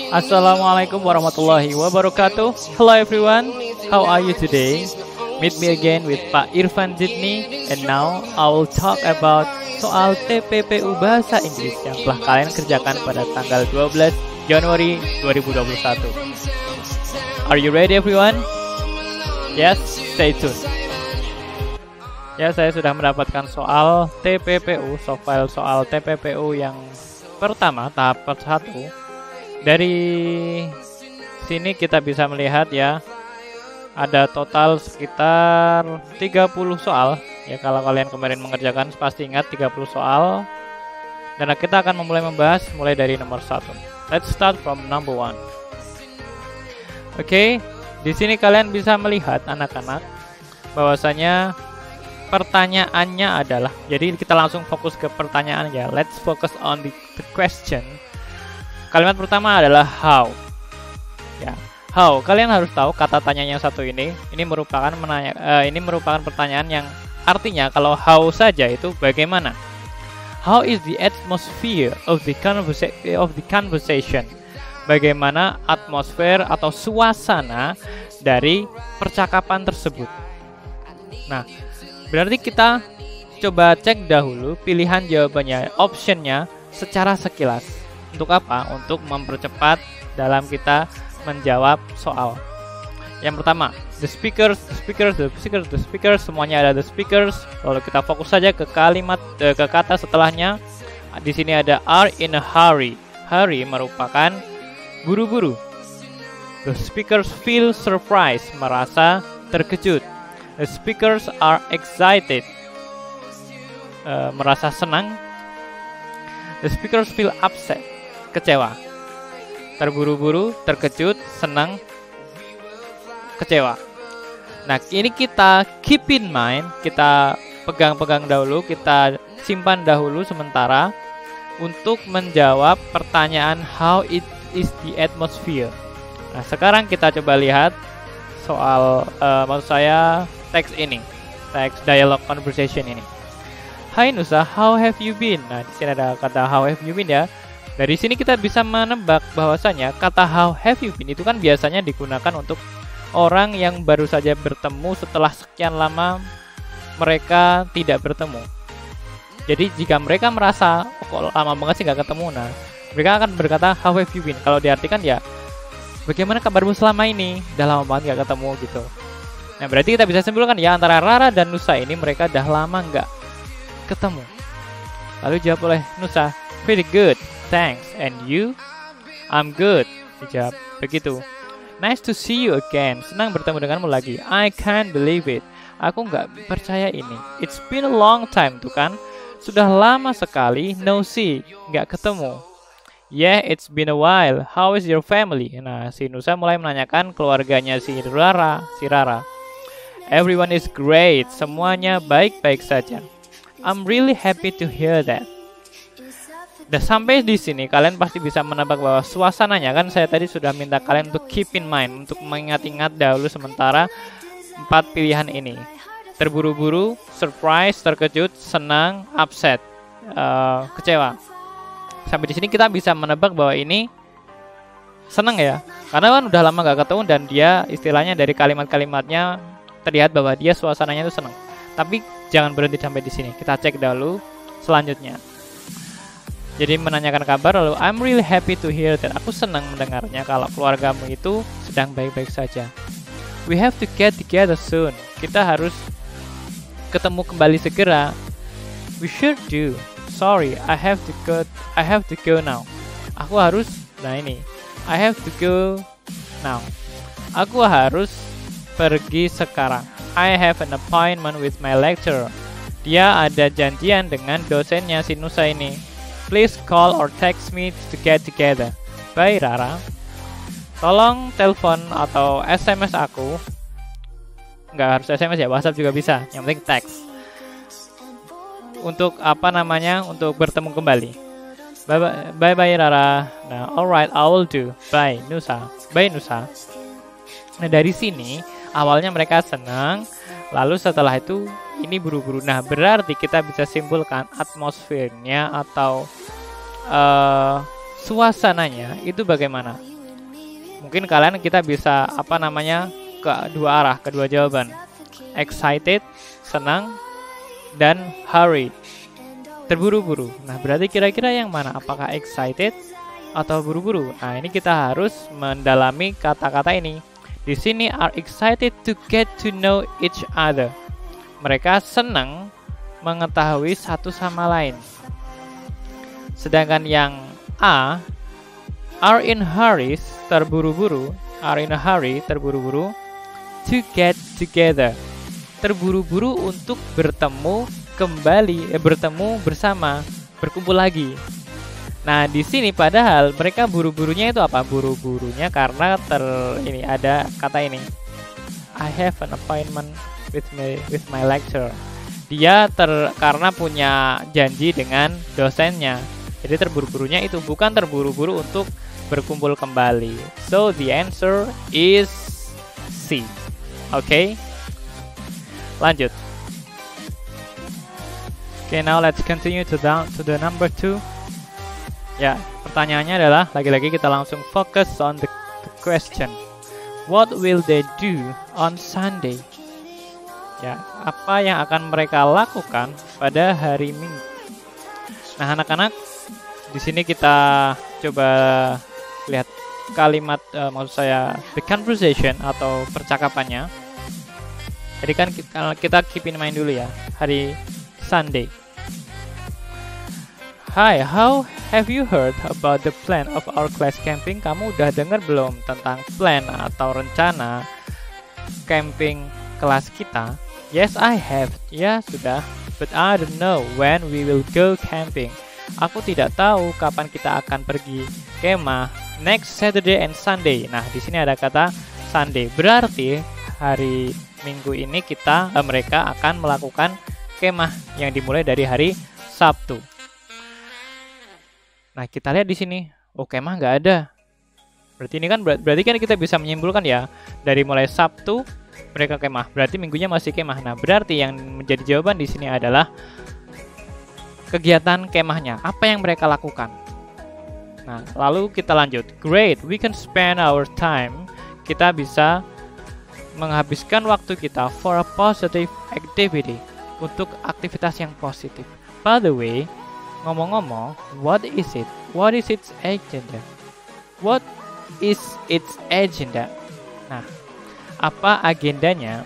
Assalamualaikum warahmatullahi wabarakatuh. Hello everyone, how are you today? Meet me again with Pak Irfan Jidni. And now I will talk about soal TPPU Bahasa Inggris yang telah kalian kerjakan pada tanggal 12 Januari 2021. Are you ready everyone? Yes, stay tuned. Ya, saya sudah mendapatkan soal TPPU, file soal TPPU yang pertama, tahap satu. Dari sini kita bisa melihat ya, ada total sekitar 30 soal. Ya, kalau kalian kemarin mengerjakan pasti ingat 30 soal. Dan kita akan mulai membahas mulai dari nomor 1. Let's start from number 1. Oke, di sini kalian bisa melihat anak-anak bahwasanya pertanyaannya adalah, jadi kita langsung fokus ke pertanyaan ya. Let's focus on the question. Kalimat pertama adalah how. Ya, how. Kalian harus tahu kata tanya yang satu ini merupakan pertanyaan yang artinya kalau how saja itu bagaimana. How is the atmosphere of the conversation? Bagaimana atmosfer atau suasana dari percakapan tersebut. Nah, berarti kita coba cek dahulu pilihan jawabannya, optionnya secara sekilas. Untuk apa? Untuk mempercepat dalam kita menjawab soal. Yang pertama, the speakers, semuanya ada the speakers. Lalu kita fokus saja ke kalimat, ke kata setelahnya. Di sini ada are in a hurry. Hurry merupakan buru-buru. The speakers feel surprised, merasa terkejut. The speakers are excited, merasa senang. The speakers feel upset, kecewa. Terburu-buru, terkejut, senang, kecewa. Nah, ini kita keep in mind, kita pegang-pegang dahulu, kita simpan dahulu sementara untuk menjawab pertanyaan how it is the atmosphere. Nah, sekarang kita coba lihat soal, maksud saya teks ini, teks dialog conversation ini. Hai Nusa, how have you been? Nah, di sini ada kata how have you been ya. Dari sini kita bisa menebak bahwasanya kata how have you been itu kan biasanya digunakan untuk orang yang baru saja bertemu setelah sekian lama mereka tidak bertemu. Jadi jika mereka merasa kok lama banget sih nggak ketemu, nah mereka akan berkata how have you been. Kalau diartikan ya, bagaimana kabarmu selama ini? Udah lama banget nggak ketemu gitu. Nah, berarti kita bisa simpulkan ya, antara Rara dan Nusa ini mereka udah lama nggak ketemu. Lalu jawab oleh Nusa, pretty good, thanks. And you? I'm good. Dijawab begitu. Nice to see you again. Senang bertemu denganmu lagi. I can't believe it. Aku nggak percaya ini. It's been a long time tuh kan. Sudah lama sekali no see, nggak ketemu. Yeah, it's been a while. How is your family? Nah, si Nusa mulai menanyakan keluarganya si Rara. Everyone is great. Semuanya baik-baik saja. I'm really happy to hear that. Dan sampai di sini kalian pasti bisa menebak bahwa suasananya kan saya tadi sudah minta kalian untuk keep in mind, untuk mengingat-ingat dahulu sementara 4 pilihan ini. Terburu-buru, surprise, terkejut, senang, upset, kecewa. Sampai di sini kita bisa menebak bahwa ini senang ya, karena kan udah lama gak ketemu dan dia istilahnya dari kalimat-kalimatnya terlihat bahwa dia suasananya itu senang. Tapi jangan berhenti sampai di sini. Kita cek dulu selanjutnya. Jadi menanyakan kabar, lalu I'm really happy to hear that. Aku senang mendengarnya kalau keluargamu itu sedang baik-baik saja. We have to get together soon. Kita harus ketemu kembali segera. We sure do. Sorry, I have to go now. Aku harus, nah ini, I have to go now. Aku harus pergi sekarang. I have an appointment with my lecturer. Dia ada janjian dengan dosennya si Nusa ini. Please call or text me to get together. Bye Rara. Tolong telepon atau SMS aku. Nggak harus SMS ya, WhatsApp juga bisa. Yang penting text. Untuk apa namanya? Untuk bertemu kembali. Bye bye Rara. Nah, alright, I will do. Bye Nusa. Bye Nusa. Nah, dari sini awalnya mereka senang, lalu setelah itu ini buru-buru. Nah, berarti kita bisa simpulkan atmosfernya atau suasananya itu bagaimana. Mungkin kita bisa ke dua arah, kedua jawaban. Excited, senang, dan hurry, terburu-buru. Nah, berarti kira-kira yang mana? Apakah excited atau buru-buru? Nah, ini kita harus mendalami kata-kata ini. Di sini are excited to get to know each other. Mereka senang mengetahui satu sama lain. Sedangkan yang A, are in hurry, terburu-buru, are in a hurry, terburu-buru, to get together, terburu-buru untuk bertemu kembali, bertemu bersama, berkumpul lagi. Nah, di sini padahal mereka buru-burunya itu apa? Buru-burunya karena ini ada kata ini. I have an appointment with my lecturer. Dia karena punya janji dengan dosennya. Jadi terburu-burunya itu, bukan terburu-buru untuk berkumpul kembali. So the answer is C. Oke. Lanjut. Okay, now let's continue to the number 2. Ya, pertanyaannya adalah lagi-lagi kita langsung fokus on the question. What will they do on Sunday? Ya, apa yang akan mereka lakukan pada hari Minggu? Nah, anak-anak, di sini kita coba lihat kalimat, maksud saya the conversation atau percakapannya. Jadi kan kita keep in mind dulu ya, hari Sunday. Hi, how have you heard about the plan of our class camping? Kamu udah dengar belum tentang plan atau rencana camping kelas kita? Yes, I have. Ya, sudah. But I don't know when we will go camping. Aku tidak tahu kapan kita akan pergi kemah next Saturday and Sunday. Nah, di sini ada kata Sunday. Berarti hari Minggu ini mereka akan melakukan kemah yang dimulai dari hari Sabtu. Nah, kita lihat di sini. Oh, kemah nggak ada. Berarti kan kita bisa menyimpulkan ya, dari mulai Sabtu mereka kemah. Berarti minggunya masih kemah. Nah, berarti yang menjadi jawaban di sini adalah kegiatan kemahnya. Apa yang mereka lakukan? Nah, lalu kita lanjut. Great, we can spend our time. Kita bisa menghabiskan waktu kita for a positive activity, untuk aktivitas yang positif. By the way, ngomong-ngomong, what is it? What is its agenda? What is its agenda? Nah, apa agendanya?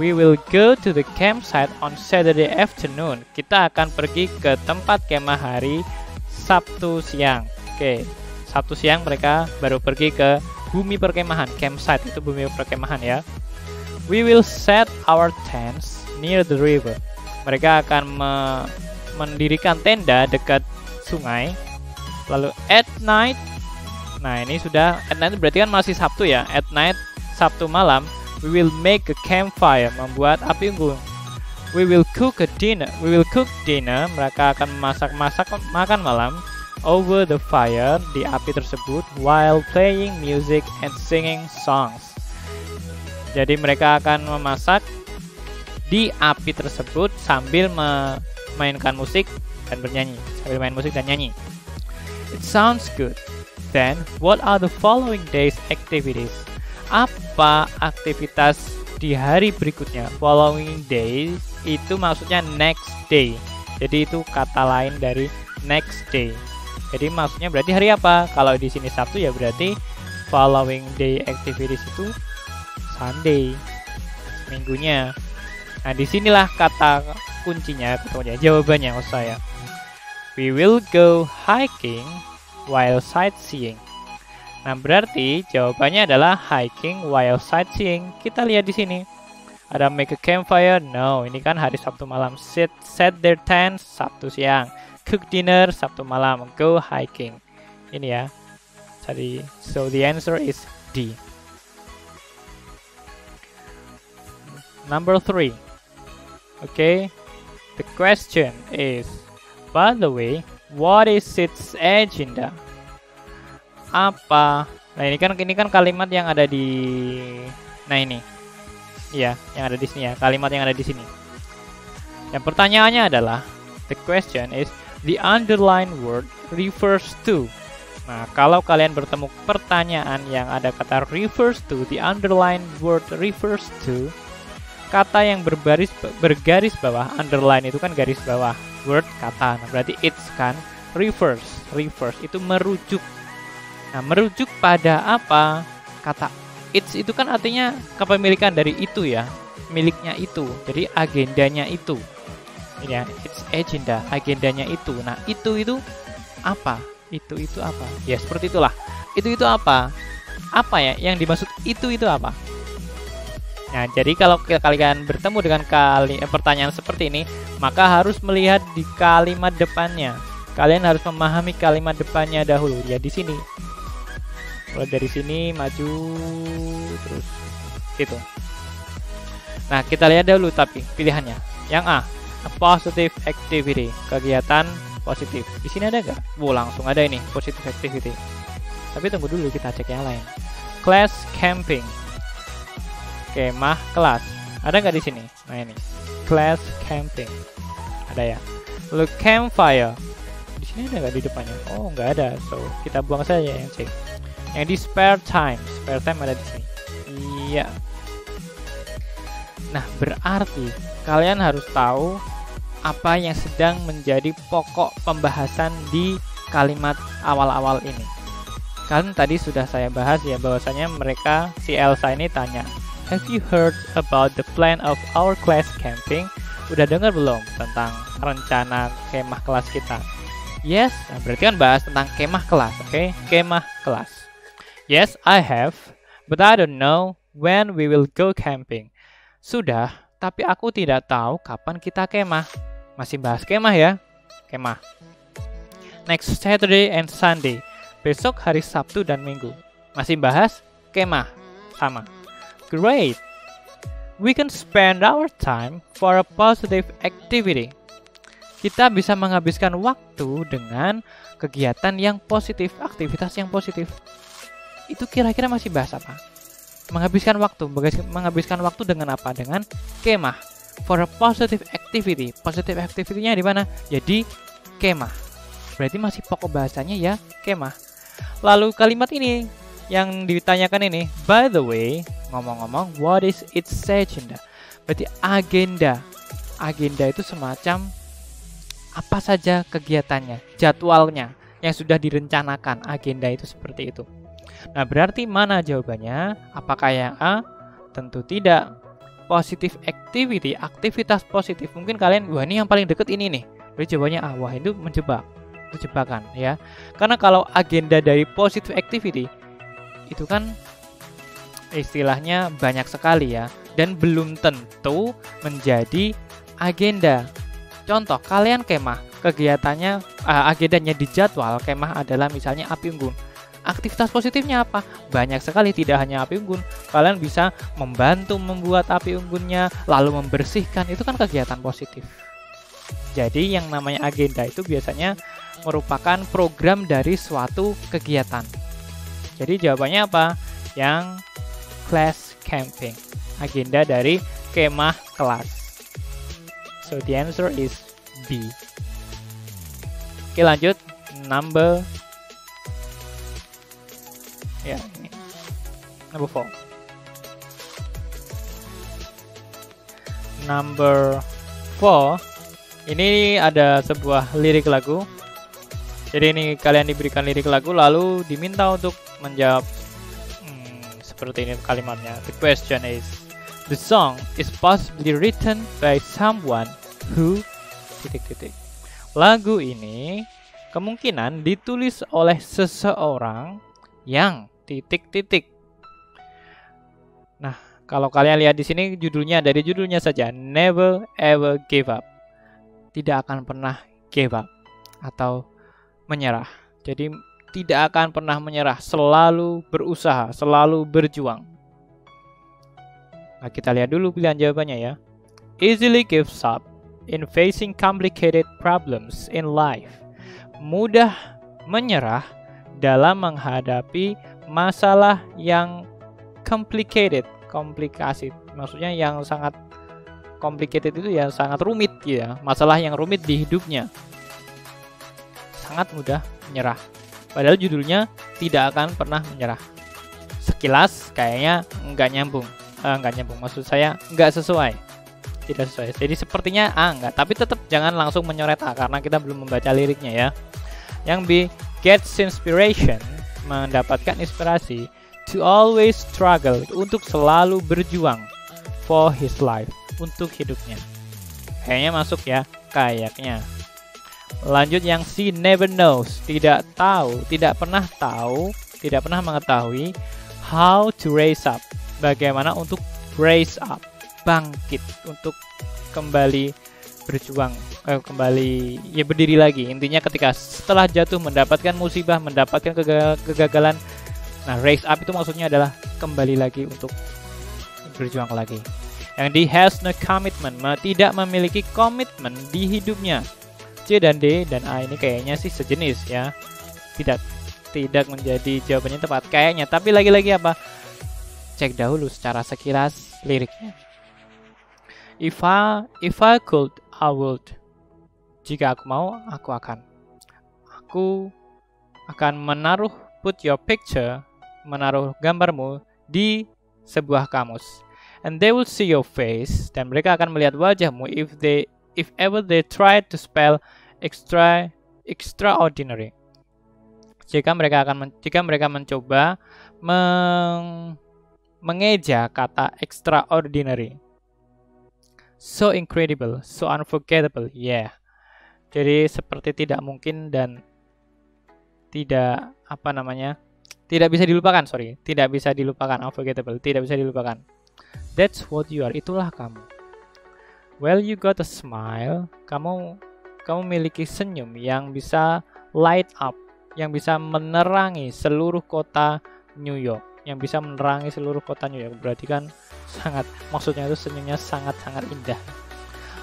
We will go to the campsite on Saturday afternoon. Kita akan pergi ke tempat kemah hari Sabtu siang. Oke, Sabtu siang mereka baru pergi ke bumi perkemahan. Campsite itu bumi perkemahan ya. We will set our tents near the river. Mereka akan mendirikan tenda dekat sungai. Lalu at night. Nah, ini sudah at night berarti kan masih Sabtu ya. At night, Sabtu malam, we will make a campfire, membuat api unggun. We will cook dinner. Mereka akan masak makan malam over the fire, di api tersebut, while playing music and singing songs. Jadi mereka akan memasak di api tersebut sambil memainkan musik dan bernyanyi. Sambil main musik dan nyanyi. It sounds good. Then, what are the following days activities? Apa aktivitas di hari berikutnya? Following days itu maksudnya next day. Jadi itu kata lain dari next day. Jadi maksudnya berarti hari apa? Kalau di sini Sabtu ya berarti following day activities itu Sunday, minggunya. Nah, disinilah kata kuncinya, jawabannya maksud saya. We will go hiking while sightseeing. Nah, berarti jawabannya adalah hiking while sightseeing. Kita lihat di sini. Ada make a campfire? No, ini kan hari Sabtu malam. Set their tents, Sabtu siang. Cook dinner, Sabtu malam. Go hiking. Ini ya. Jadi, so the answer is D. Number 3. Okay. The question is, by the way, what is its agenda? Apa? Nah, ini kan kalimat yang ada di, nah ini. Iya, yang ada di sini ya. Kalimat yang ada di sini. Yang pertanyaannya adalah, the question is, the underlined word refers to. Nah, kalau kalian bertemu pertanyaan yang ada kata refers to, the underline word refers to, kata yang bergaris bawah, underline itu kan garis bawah, word kata, nah, berarti it's kan, refers itu merujuk. Nah, merujuk pada apa? Kata it's itu kan artinya kepemilikan dari itu ya, miliknya itu, jadi agendanya itu. Ya, it's agenda, agendanya itu. Nah, itu apa? Itu apa? Ya, seperti itulah. Itu apa? Apa ya yang dimaksud itu apa? Nah, jadi kalau kalian bertemu dengan pertanyaan seperti ini, maka harus melihat di kalimat depannya. Kalian harus memahami kalimat depannya dahulu. Ya, di sini. Mulai dari sini maju terus gitu. Nah, kita lihat dulu tapi pilihannya. Yang A, a positive activity, kegiatan positif. Di sini ada nggak? Langsung ada ini, positive activity. Tapi tunggu dulu, kita cek yang lain. Class camping, kemah kelas. Ada nggak di sini? Nah, ini class camping. Ada ya. Lalu campfire. Di sini ada nggak di depannya? Oh, nggak ada. So, kita buang saja yang C. Yang di spare time ada di sini. Iya. Nah, berarti kalian harus tahu apa yang sedang menjadi pokok pembahasan di kalimat awal-awal ini. Kan tadi sudah saya bahas ya, bahwasanya mereka, si Elsa ini tanya, have you heard about the plan of our class camping? Udah dengar belum tentang rencana kemah kelas kita? Yes, nah berarti kan bahas tentang kemah kelas, oke? Kemah kelas. Yes, I have, but I don't know when we will go camping. Sudah, tapi aku tidak tahu kapan kita kemah. Masih bahas kemah ya, kemah. Next Saturday and Sunday. Besok hari Sabtu dan Minggu. Masih bahas kemah, sama. Great. We can spend our time for a positive activity. Kita bisa menghabiskan waktu dengan kegiatan yang positif, aktivitas yang positif. Itu kira-kira masih bahas apa? Menghabiskan waktu dengan apa? Dengan kemah. For a positive activity. Positive activity-nya di mana? Jadi kemah. Berarti masih pokok bahasanya ya kemah. Lalu kalimat ini yang ditanyakan ini, by the way, ngomong-ngomong, what is its agenda? Berarti agenda. Agenda itu semacam apa saja kegiatannya, jadwalnya yang sudah direncanakan. Agenda itu seperti itu. Nah, berarti mana jawabannya? Apakah yang A? Tentu tidak. Positive activity, aktivitas positif. Mungkin kalian, wah ini yang paling deket ini nih. Berarti jawabannya A. Wah, itu menjebak. Itu jebakan ya. Karena kalau agenda dari positive activity itu kan istilahnya banyak sekali ya, dan belum tentu menjadi agenda. Contoh, kalian kemah, kegiatannya, agendanya di jadwal kemah adalah misalnya api unggun. Aktivitas positifnya apa? Banyak sekali, tidak hanya api unggun. Kalian bisa membantu membuat api unggunnya, lalu membersihkan, itu kan kegiatan positif. Jadi yang namanya agenda itu biasanya merupakan program dari suatu kegiatan. Jadi jawabannya apa? Yang class camping, agenda dari kemah kelas. So the answer is B. Oke, lanjut number ini number 4. Number 4 ini ada sebuah lirik lagu. Jadi ini kalian diberikan lirik lagu lalu diminta untuk menjawab seperti ini kalimatnya. The question is, the song is possibly written by someone who ... Lagu ini kemungkinan ditulis oleh seseorang yang ... Nah, kalau kalian lihat di sini judulnya, dari judulnya saja, Never Ever Give Up. Tidak akan pernah give up atau menyerah. Jadi tidak akan pernah menyerah, selalu berusaha, selalu berjuang. Nah, kita lihat dulu pilihan jawabannya ya. Easily gives up in facing complicated problems in life. Mudah menyerah dalam menghadapi masalah yang complicated, komplikasi. Maksudnya yang sangat complicated itu ya sangat rumit ya, masalah yang rumit di hidupnya. Sangat mudah menyerah. Padahal judulnya tidak akan pernah menyerah. Sekilas kayaknya nggak nyambung. Maksud saya nggak sesuai. Tidak sesuai. Jadi sepertinya enggak, tapi tetap jangan langsung menyoret A karena kita belum membaca liriknya ya. Yang B, gets inspiration, mendapatkan inspirasi to always struggle, untuk selalu berjuang for his life, untuk hidupnya. Kayaknya masuk ya, kayaknya. Lanjut yang C, never knows, tidak pernah mengetahui how to raise up, bagaimana untuk raise up, bangkit, untuk kembali berjuang, kembali ya berdiri lagi. Intinya ketika setelah jatuh, mendapatkan musibah, mendapatkan kegagalan, nah raise up itu maksudnya adalah kembali lagi untuk berjuang lagi. Yang D, has no commitment, tidak memiliki komitmen di hidupnya. C dan D dan A ini kayaknya sih sejenis ya, tidak menjadi jawabannya tepat kayaknya, tapi lagi-lagi apa, cek dahulu secara sekilas liriknya. If I could, I would. Jika aku mau, aku akan. Aku akan put your picture, menaruh gambarmu di sebuah kamus. And they will see your face, dan mereka akan melihat wajahmu if ever they try to spell extraordinary. Jika mereka mencoba mengeja kata extraordinary. So incredible, so unforgettable, yeah. Jadi seperti tidak mungkin dan tidak bisa dilupakan, unforgettable, tidak bisa dilupakan. That's what you are, itulah kamu. Well, you got a smile, kamu memiliki senyum yang bisa light up, yang bisa menerangi seluruh kota New York, berarti kan maksudnya itu senyumnya sangat-sangat indah.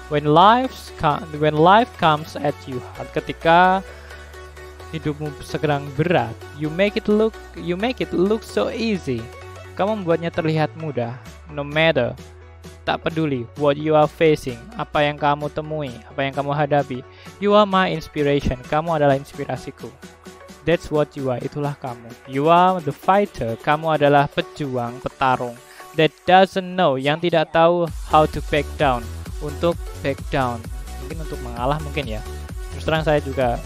When life comes at you hard, ketika hidupmu sedang berat, you make it look so easy. Kamu membuatnya terlihat mudah. No matter, tak peduli what you are facing, apa yang kamu temui, apa yang kamu hadapi. You are my inspiration, kamu adalah inspirasiku. That's what you are, itulah kamu. You are the fighter, kamu adalah pejuang, petarung. That doesn't know, yang tidak tahu how to back down, untuk back down, mungkin untuk mengalah mungkin ya. Terus terang saya juga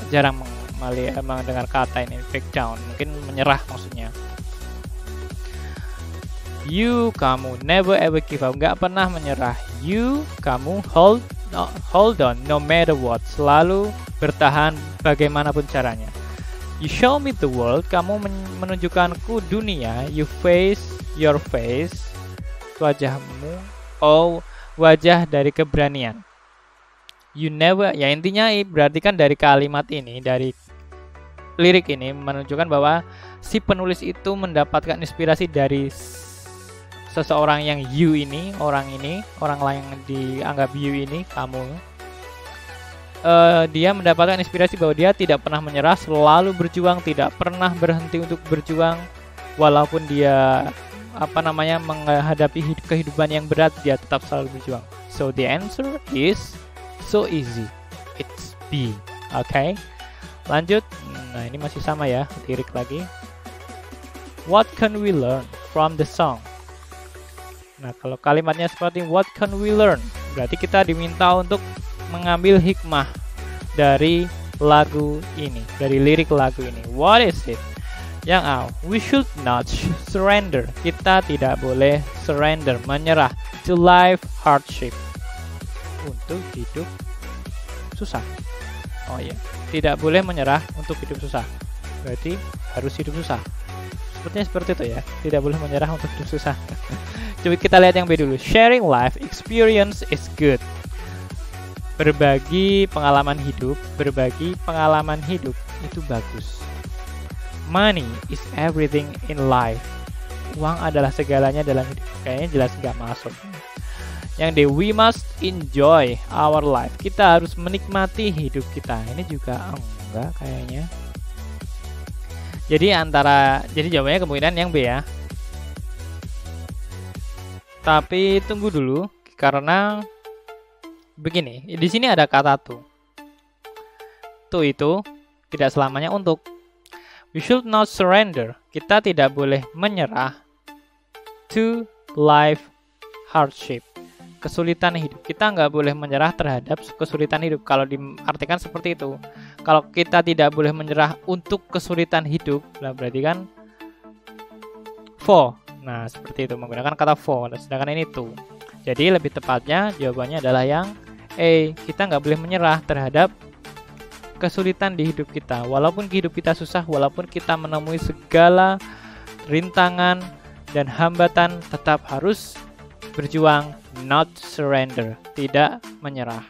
jarang mendengar kata ini, back down, mungkin menyerah maksudnya. You, kamu, never ever give up, nggak pernah menyerah. You, kamu, hold on, no matter what, selalu bertahan bagaimanapun caranya. You show me the world, kamu menunjukkanku dunia. You face your face, wajahmu, wajah dari keberanian. You never, ya intinya berarti kan dari kalimat ini, dari lirik ini menunjukkan bahwa si penulis itu mendapatkan inspirasi dari seseorang yang you ini, orang lain yang dianggap you ini, kamu. Dia mendapatkan inspirasi bahwa dia tidak pernah menyerah, selalu berjuang, tidak pernah berhenti untuk berjuang, walaupun dia menghadapi kehidupan yang berat, dia tetap selalu berjuang. So the answer is so easy, it's B. Okay, lanjut. Nah ini masih sama ya, lirik lagi. What can we learn from the song? Nah kalau kalimatnya seperti what can we learn, berarti kita diminta untuk mengambil hikmah dari lagu ini, dari lirik lagu ini. What is it? Yang A, we should not surrender. Kita tidak boleh surrender, menyerah to life hardship, untuk hidup susah. Oh iya, tidak boleh menyerah untuk hidup susah. Berarti harus hidup susah. Sepertinya seperti itu ya. Tidak boleh menyerah untuk hidup susah. Coba kita lihat yang B dulu. Sharing life experience is good. Berbagi pengalaman hidup itu bagus. Money is everything in life. Uang adalah segalanya dalam hidup. Kayaknya jelas nggak masuk. Yang D, we must enjoy our life. Kita harus menikmati hidup kita. Ini juga enggak kayaknya. Jadi jawabannya kemungkinan yang B ya. Tapi tunggu dulu karena begini, di sini ada kata to. To itu tidak selamanya untuk. We should not surrender. Kita tidak boleh menyerah to life hardship. Kesulitan hidup. Kita nggak boleh menyerah terhadap kesulitan hidup. Kalau diartikan seperti itu. Kalau kita tidak boleh menyerah untuk kesulitan hidup, nah berarti kan for. Nah, seperti itu, menggunakan kata for. Sedangkan ini to. Jadi lebih tepatnya jawabannya adalah yang A. Kita nggak boleh menyerah terhadap kesulitan di hidup kita. Walaupun hidup kita susah, walaupun kita menemui segala rintangan dan hambatan, tetap harus berjuang, not surrender, tidak menyerah.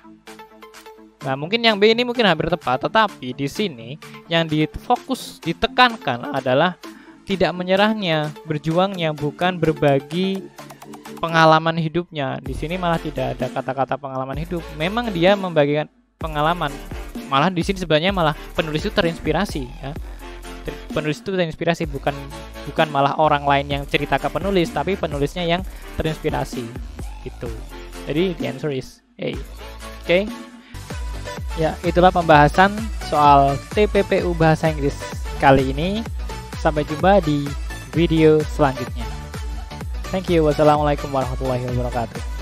Nah, mungkin yang B ini mungkin hampir tepat, tetapi di sini yang difokus, ditekankan adalah tidak menyerahnya, berjuangnya, bukan berbagi pengalaman hidupnya. Di sini malah tidak ada kata-kata pengalaman hidup. Memang dia membagikan pengalaman. Malah di sini sebenarnya malah penulis itu terinspirasi, ya. Penulis itu terinspirasi, bukan malah orang lain yang cerita ke penulis, tapi penulisnya yang terinspirasi. Gitu. Jadi the answer is A. Oke. Ya, itulah pembahasan soal TPPU Bahasa Inggris kali ini. Sampai jumpa di video selanjutnya. Thank you. Wassalamualaikum warahmatullahi wabarakatuh.